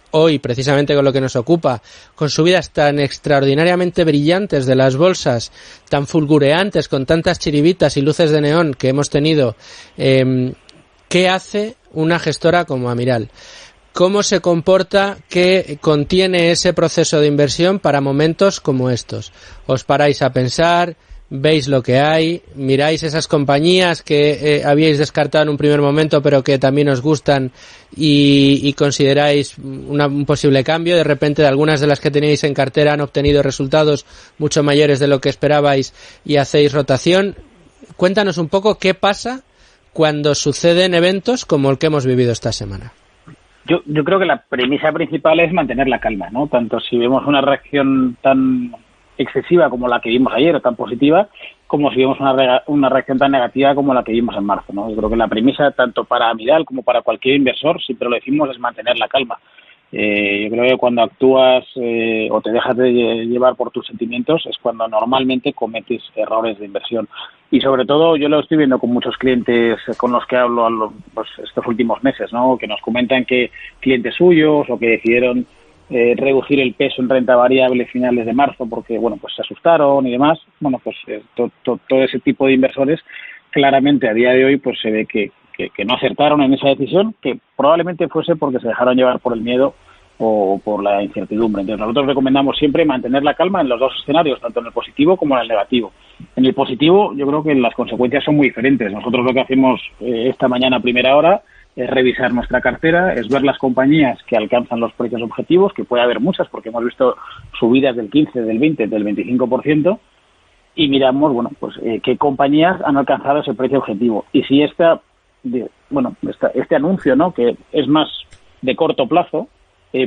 S1: hoy, precisamente con lo que nos ocupa, con subidas tan extraordinariamente brillantes de las bolsas, tan fulgureantes, con tantas chiribitas y luces de neón que hemos tenido, ¿qué hace una gestora como Amiral? ¿Cómo se comporta? ¿Qué contiene ese proceso de inversión para momentos como estos? ¿Os paráis a pensar? ¿Veis lo que hay? ¿Miráis esas compañías que habíais descartado en un primer momento pero que también os gustan y consideráis un posible cambio? De repente, de algunas de las que teníais en cartera han obtenido resultados mucho mayores de lo que esperabais y hacéis rotación. Cuéntanos un poco qué pasa cuando suceden eventos como el que hemos vivido esta semana.
S4: Yo creo que la premisa principal es mantener la calma, ¿no? Tanto si vemos una reacción tan excesiva como la que vimos ayer o tan positiva, como si vemos una reacción tan negativa como la que vimos en marzo, ¿no? Yo creo que la premisa, tanto para Amiral como para cualquier inversor, siempre lo decimos, es mantener la calma. Yo creo que cuando actúas o te dejas de llevar por tus sentimientos es cuando normalmente cometes errores de inversión. Y sobre todo yo lo estoy viendo con muchos clientes con los que hablo pues, estos últimos meses, ¿no? Que nos comentan que clientes suyos o que decidieron reducir el peso en renta variable finales de marzo porque, bueno, pues se asustaron y demás. Bueno, pues todo ese tipo de inversores claramente a día de hoy pues se ve que no acertaron en esa decisión, que probablemente fuese porque se dejaron llevar por el miedo o por la incertidumbre. Entonces nosotros recomendamos siempre mantener la calma en los dos escenarios, tanto en el positivo como en el negativo. En el positivo, yo creo que las consecuencias son muy diferentes. Nosotros lo que hacemos esta mañana a primera hora es revisar nuestra cartera, es ver las compañías que alcanzan los precios objetivos, que puede haber muchas, porque hemos visto subidas del 15, del 20, del 25%, y miramos, bueno, pues qué compañías han alcanzado ese precio objetivo. Y si este anuncio, ¿no?, que es más de corto plazo,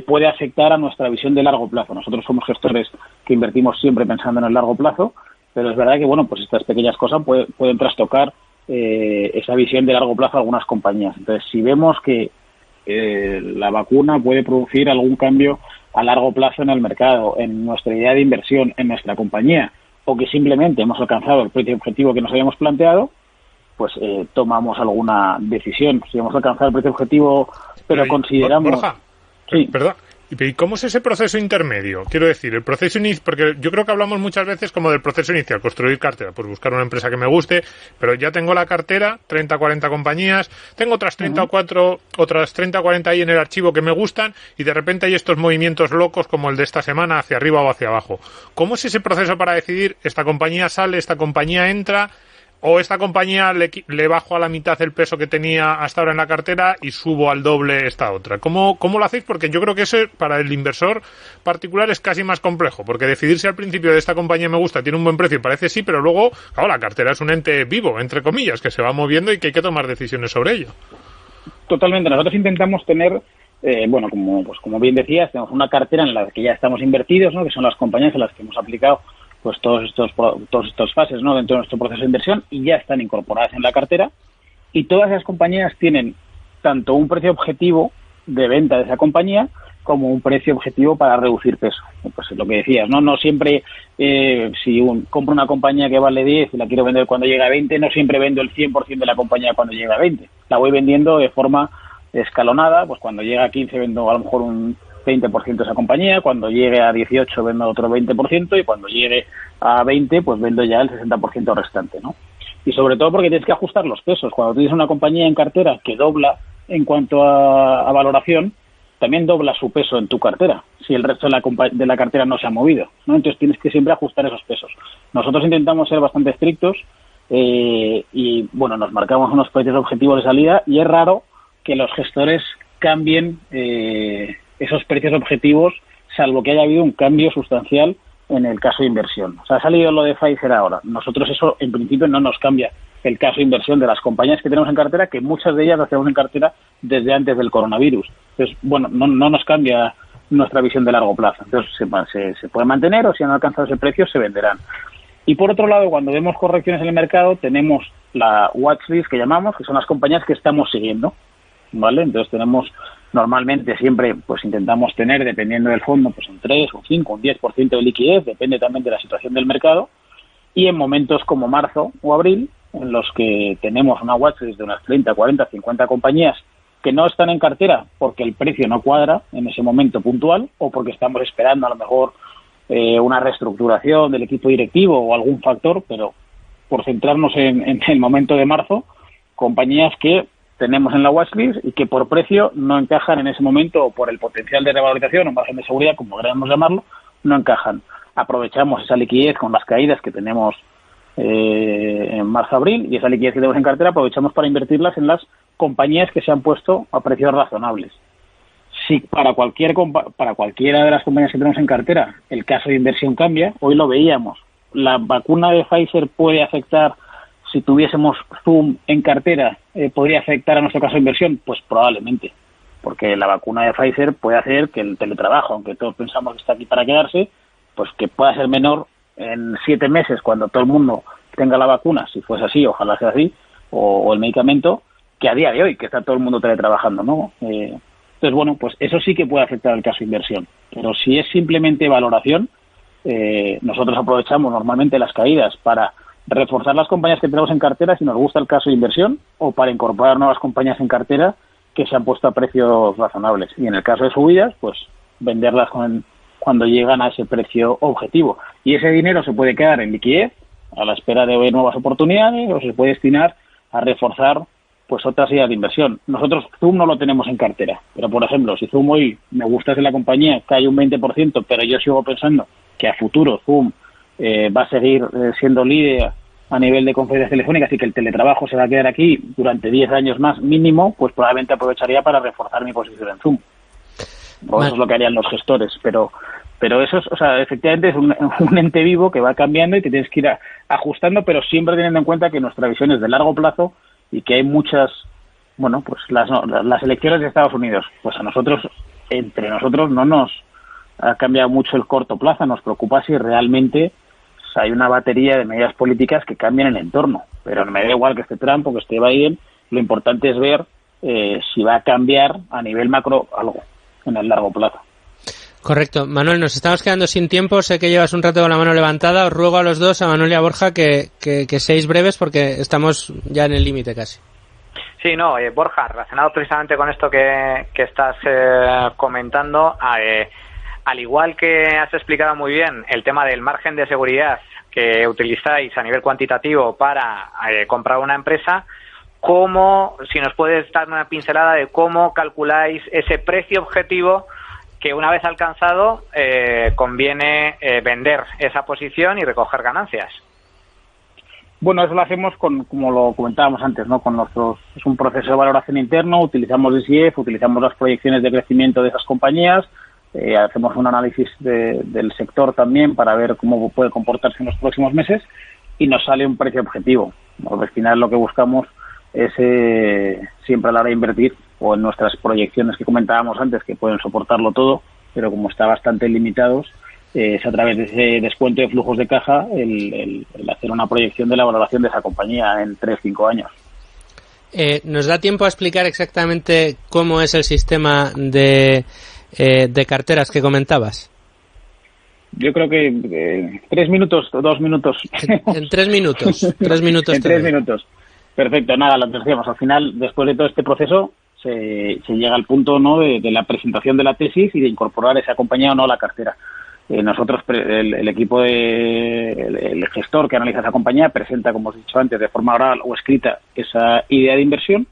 S4: puede afectar a nuestra visión de largo plazo. Nosotros somos gestores que invertimos siempre pensando en el largo plazo, pero es verdad que, bueno, pues estas pequeñas cosas pueden trastocar esa visión de largo plazo a algunas compañías. Entonces, si vemos que la vacuna puede producir algún cambio a largo plazo en el mercado, en nuestra idea de inversión, en nuestra compañía, o que simplemente hemos alcanzado el precio objetivo que nos habíamos planteado, pues tomamos alguna decisión. Si hemos alcanzado el precio objetivo, pero consideramos...
S9: Borja, sí. Perdón. ¿Y cómo es ese proceso intermedio? Quiero decir, el proceso inicial, porque yo creo que hablamos muchas veces como del proceso inicial, construir cartera, pues buscar una empresa que me guste, pero ya tengo la cartera, 30, 40 compañías, tengo otras 30 otras 30, 40 ahí en el archivo que me gustan, y de repente hay estos movimientos locos como el de esta semana, hacia arriba o hacia abajo. ¿Cómo es ese proceso para decidir, esta compañía sale, esta compañía entra, o esta compañía le bajo a la mitad el peso que tenía hasta ahora en la cartera y subo al doble esta otra? ¿Cómo lo hacéis? Porque yo creo que eso para el inversor particular es casi más complejo, porque decidirse al principio de esta compañía me gusta, tiene un buen precio y parece sí, pero luego, claro, la cartera es un ente vivo, entre comillas, que se va moviendo y que hay que tomar decisiones sobre ello.
S4: Totalmente. Nosotros intentamos tener, como bien decías, tenemos una cartera en la que ya estamos invertidos, ¿no?, que son las compañías en las que hemos aplicado pues todos estos fases, ¿no?, dentro de nuestro proceso de inversión, y ya están incorporadas en la cartera, y todas las compañías tienen tanto un precio objetivo de venta de esa compañía como un precio objetivo para reducir peso. Pues es lo que decías, no siempre, si compro una compañía que vale 10 y la quiero vender cuando llega a 20, no siempre vendo el 100% de la compañía cuando llega a 20. La voy vendiendo de forma escalonada, pues cuando llega a 15 vendo a lo mejor un 20% de esa compañía, cuando llegue a 18 vendo otro 20%, y cuando llegue a 20 pues vendo ya el 60% restante, ¿no? Y sobre todo porque tienes que ajustar los pesos. Cuando tienes una compañía en cartera que dobla en cuanto a valoración, también dobla su peso en tu cartera, si el resto de la cartera no se ha movido, ¿no? Entonces tienes que siempre ajustar esos pesos. Nosotros intentamos ser bastante estrictos y, bueno, nos marcamos unos precios objetivos de salida, y es raro que los gestores cambien esos precios objetivos, salvo que haya habido un cambio sustancial en el caso de inversión. O sea, ha salido lo de Pfizer ahora. Nosotros eso, en principio, no nos cambia el caso de inversión de las compañías que tenemos en cartera, que muchas de ellas las tenemos en cartera desde antes del coronavirus. Entonces, bueno, no nos cambia nuestra visión de largo plazo. Entonces, se puede mantener, o si han alcanzado ese precio, se venderán. Y por otro lado, cuando vemos correcciones en el mercado, tenemos la watchlist que llamamos, que son las compañías que estamos siguiendo, ¿vale? Entonces tenemos, normalmente siempre pues intentamos tener, dependiendo del fondo, pues un 3, un 5, un 10% de liquidez, depende también de la situación del mercado, y en momentos como marzo o abril, en los que tenemos una watchlist de unas 30, 40, 50 compañías que no están en cartera porque el precio no cuadra en ese momento puntual, o porque estamos esperando a lo mejor una reestructuración del equipo directivo o algún factor, pero por centrarnos en el momento de marzo, compañías que tenemos en la watchlist y que por precio no encajan en ese momento, o por el potencial de revalorización o margen de seguridad, como queramos llamarlo, no encajan. Aprovechamos esa liquidez con las caídas que tenemos en marzo-abril, y esa liquidez que tenemos en cartera aprovechamos para invertirlas en las compañías que se han puesto a precios razonables. Si para cualquiera de las compañías que tenemos en cartera el caso de inversión cambia, hoy lo veíamos, la vacuna de Pfizer puede afectar, si tuviésemos Zoom en cartera, ¿podría afectar a nuestro caso de inversión? Pues probablemente, porque la vacuna de Pfizer puede hacer que el teletrabajo, aunque todos pensamos que está aquí para quedarse, pues que pueda ser menor en 7 meses, cuando todo el mundo tenga la vacuna, si fuese así, ojalá sea así, o el medicamento, que a día de hoy, que está todo el mundo teletrabajando, ¿no? Entonces, bueno, pues eso sí que puede afectar al caso de inversión. Pero si es simplemente valoración, nosotros aprovechamos normalmente las caídas para reforzar las compañías que tenemos en cartera si nos gusta el caso de inversión, o para incorporar nuevas compañías en cartera que se han puesto a precios razonables. Y en el caso de subidas, pues venderlas cuando llegan a ese precio objetivo. Y ese dinero se puede quedar en liquidez a la espera de ver nuevas oportunidades, o se puede destinar a reforzar pues otras ideas de inversión. Nosotros Zoom no lo tenemos en cartera, pero por ejemplo, si Zoom hoy me gustase la compañía, cae un 20%, pero yo sigo pensando que a futuro Zoom va a seguir siendo líder a nivel de conferencias telefónicas y que el teletrabajo se va a quedar aquí durante 10 años más mínimo, pues probablemente aprovecharía para reforzar mi posición en Zoom. O eso es lo que harían los gestores, pero eso es, o sea, efectivamente es un ente vivo que va cambiando y que tienes que ir ajustando, pero siempre teniendo en cuenta que nuestra visión es de largo plazo y que hay muchas, bueno, pues las elecciones de Estados Unidos, pues entre nosotros no nos ha cambiado mucho el corto plazo, nos preocupa si realmente hay una batería de medidas políticas que cambian el entorno, pero me da igual que esté Trump o que esté Biden, lo importante es ver si va a cambiar a nivel macro algo en el largo plazo.
S1: Correcto. Manuel, nos estamos quedando sin tiempo, sé que llevas un rato con la mano levantada, os ruego a los dos, a Manuel y a Borja, que seáis breves porque estamos ya en el límite casi.
S2: Sí, no, Borja, relacionado precisamente con esto que estás comentando, al igual que has explicado muy bien el tema del margen de seguridad que utilizáis a nivel cuantitativo para comprar una empresa, si nos puedes dar una pincelada de cómo calculáis ese precio objetivo que una vez alcanzado conviene vender esa posición y recoger ganancias.
S4: Bueno, eso lo hacemos como lo comentábamos antes, ¿no? Es un proceso de valoración interno, utilizamos DCF, utilizamos las proyecciones de crecimiento de esas compañías, hacemos un análisis del sector también para ver cómo puede comportarse en los próximos meses y nos sale un precio objetivo. Al final lo que buscamos es siempre a la hora de invertir, o en nuestras proyecciones que comentábamos antes, que pueden soportarlo todo, pero como está bastante limitados, es a través de ese descuento de flujos de caja el hacer una proyección de la valoración de esa compañía en 3-5 años.
S1: ¿Nos da tiempo a explicar exactamente cómo es el sistema de carteras que comentabas?
S4: Yo creo que 3 minutos, 2 minutos.
S1: En 3 minutos. 3 minutos.
S4: En 3 minutos. Perfecto, nada, lo que decíamos. Al final, después de todo este proceso, se llega al punto, ¿no?, de la presentación de la tesis y de incorporar esa compañía o no a la cartera. Nosotros, el equipo el gestor que analiza esa compañía presenta, como os he dicho antes, de forma oral o escrita esa idea de inversión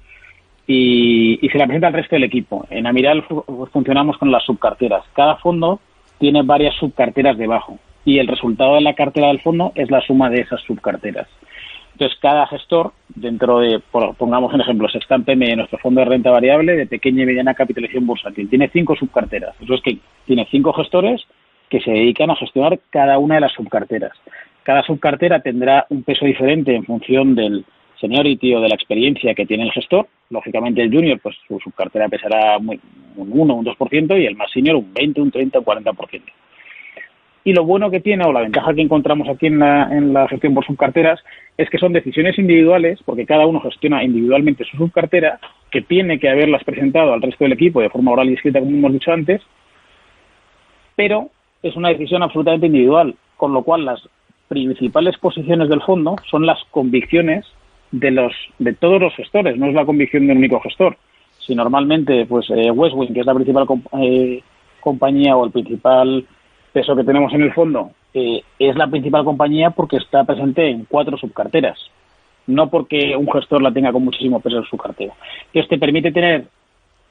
S4: y se la presenta al resto del equipo. En Amiral funcionamos con las subcarteras. Cada fondo tiene varias subcarteras debajo y el resultado de la cartera del fondo es la suma de esas subcarteras. Entonces, cada gestor, dentro de, pongamos un ejemplo, Sextant PME, nuestro fondo de renta variable de pequeña y mediana capitalización bursátil, tiene 5 subcarteras. Eso es que tiene 5 gestores que se dedican a gestionar cada una de las subcarteras. Cada subcartera tendrá un peso diferente en función del seniority o de la experiencia que tiene el gestor. Lógicamente el junior, pues su subcartera pesará un 1, un 2% y el más senior un 20, un 30, un 40%. Y lo bueno que tiene, o la ventaja que encontramos aquí en la gestión por subcarteras, es que son decisiones individuales, porque cada uno gestiona individualmente su subcartera, que tiene que haberlas presentado al resto del equipo de forma oral y escrita, como hemos dicho antes, pero es una decisión absolutamente individual, con lo cual las principales posiciones del fondo son las convicciones de todos los gestores, no es la convicción de un único gestor. Si normalmente pues Westwing, que es la principal compañía o el principal peso que tenemos en el fondo, es la principal compañía porque está presente en 4 subcarteras, no porque un gestor la tenga con muchísimo peso en su cartera. Esto te permite tener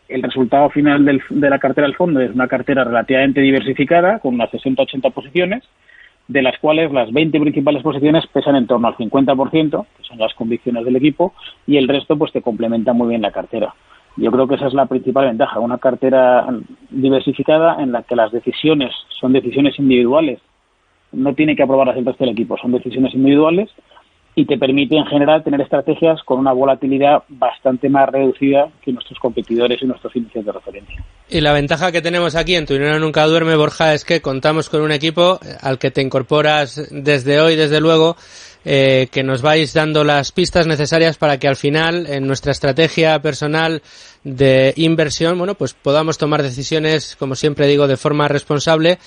S4: el resultado final de la cartera del fondo, es una cartera relativamente diversificada, con unas 60-80 posiciones, de las cuales las 20 principales posiciones pesan en torno al 50%, que son las convicciones del equipo, y el resto pues te complementa muy bien la cartera. Yo creo que esa es la principal ventaja, una cartera diversificada en la que las decisiones son decisiones individuales, no tiene que aprobarlas el resto del equipo, son decisiones individuales y te permite en general tener estrategias con una volatilidad bastante más reducida que nuestros competidores y nuestros índices de referencia.
S1: Y la ventaja que tenemos aquí en Tu Dinero Nunca Duerme, Borja, es que contamos con un equipo al que te incorporas desde hoy, desde luego, que nos vais dando las pistas necesarias para que al final en nuestra estrategia personal de inversión, bueno, pues podamos tomar decisiones, como siempre digo, de forma responsable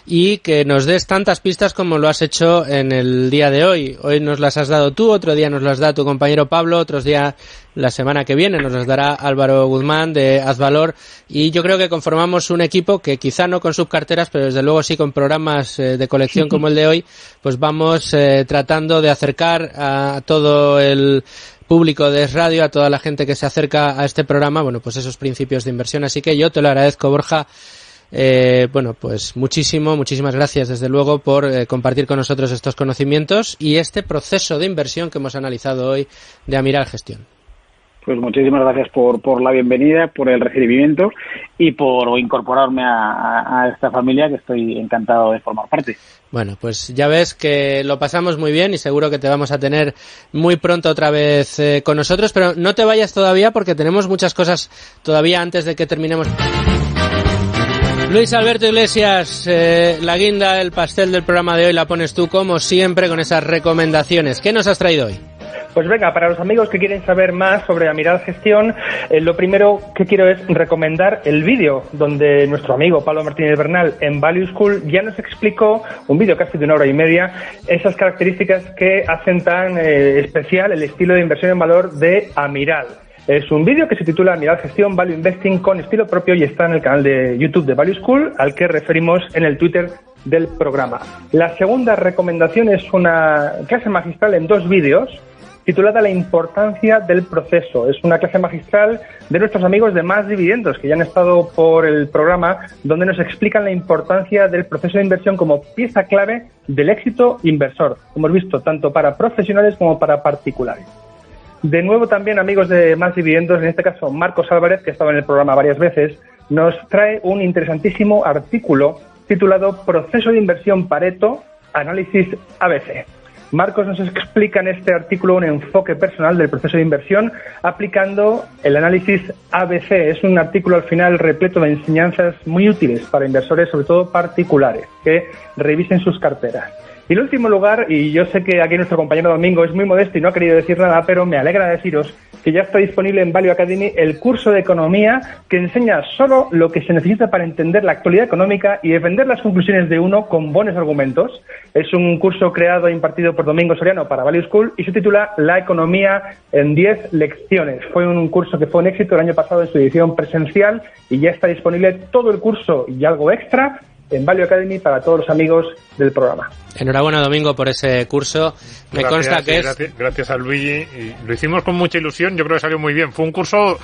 S1: y que nos des tantas pistas como lo has hecho en el día de hoy. Hoy nos las has dado tú, otro día nos las da tu compañero Pablo, otros días la semana que viene nos las dará Álvaro Guzmán de Hazvalor y yo creo que conformamos un equipo que quizá no con subcarteras, pero desde luego sí con programas de colección como el de hoy, pues vamos tratando de acercar a todo el público de Es Radio, a toda la gente que se acerca a este programa, bueno, pues esos principios de inversión. Así que yo te lo agradezco, Borja, Bueno, pues muchísimas gracias desde luego por compartir con nosotros estos conocimientos y este proceso de inversión que hemos analizado hoy de Amiral Gestión.
S4: Pues muchísimas gracias por la bienvenida, por el recibimiento y por incorporarme a esta familia que estoy encantado de formar parte.
S1: Bueno, pues ya ves que lo pasamos muy bien y seguro que te vamos a tener muy pronto otra vez con nosotros, pero no te vayas todavía porque tenemos muchas cosas todavía antes de que terminemos. Luis Alberto Iglesias, la guinda, el pastel del programa de hoy la pones tú como siempre con esas recomendaciones. ¿Qué nos has traído hoy?
S10: Pues venga, para los amigos que quieren saber más sobre Amiral Gestión, lo primero que quiero es recomendar el vídeo donde nuestro amigo Pablo Martínez Bernal en Value School ya nos explicó, un vídeo casi de 1 hora y media, esas características que hacen tan especial el estilo de inversión en valor de Amiral. Es un vídeo que se titula Amiral Gestión Value Investing con estilo propio y está en el canal de YouTube de Value School, al que referimos en el Twitter del programa. La segunda recomendación es una clase magistral en 2 vídeos, titulada La importancia del proceso. Es una clase magistral de nuestros amigos de Más Dividendos, que ya han estado por el programa, donde nos explican la importancia del proceso de inversión como pieza clave del éxito inversor, como hemos visto, tanto para profesionales como para particulares. De nuevo también, amigos de Más Dividendos, en este caso Marcos Álvarez, que ha estado en el programa varias veces, nos trae un interesantísimo artículo titulado Proceso de inversión Pareto, análisis ABC. Marcos nos explica en este artículo un enfoque personal del proceso de inversión aplicando el análisis ABC. Es un artículo al final repleto de enseñanzas muy útiles para inversores, sobre todo particulares, que revisen sus carteras. Y en último lugar, y yo sé que aquí nuestro compañero Domingo es muy modesto y no ha querido decir nada, pero me alegra deciros que ya está disponible en Value Academy el curso de economía que enseña solo lo que se necesita para entender la actualidad económica y defender las conclusiones de uno con buenos argumentos. Es un curso creado e impartido por Domingo Soriano para Value School y se titula La economía en 10 lecciones. Fue un curso que fue un éxito el año pasado en su edición presencial y ya está disponible todo el curso y algo extra en Value Academy para todos los amigos del programa.
S1: Enhorabuena, Domingo, por ese curso. Me consta que
S9: gracias a Luigi. Y lo hicimos con mucha ilusión, yo creo que salió muy bien. Fue un curso,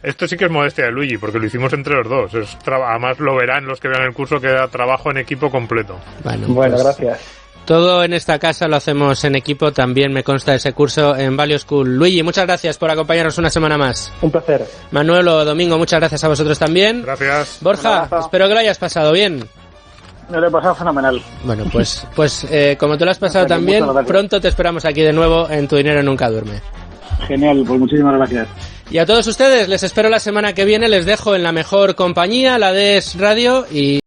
S9: esto sí que es modestia de Luigi, porque lo hicimos entre los dos. Además lo verán los que vean el curso, que da trabajo en equipo completo.
S10: Bueno, gracias.
S1: Todo en esta casa lo hacemos en equipo, también me consta ese curso en Value School. Luigi, muchas gracias por acompañarnos una semana más.
S10: Un placer.
S1: Manuel o Domingo, muchas gracias a vosotros también.
S9: Gracias.
S1: Borja, espero que lo hayas pasado bien.
S4: Me lo he pasado fenomenal.
S1: Bueno, pues como te lo has pasado también, pronto te esperamos aquí de nuevo en Tu Dinero Nunca Duerme.
S4: Genial, pues muchísimas gracias.
S1: Y a todos ustedes les espero la semana que viene, les dejo en la mejor compañía, la de Es Radio, y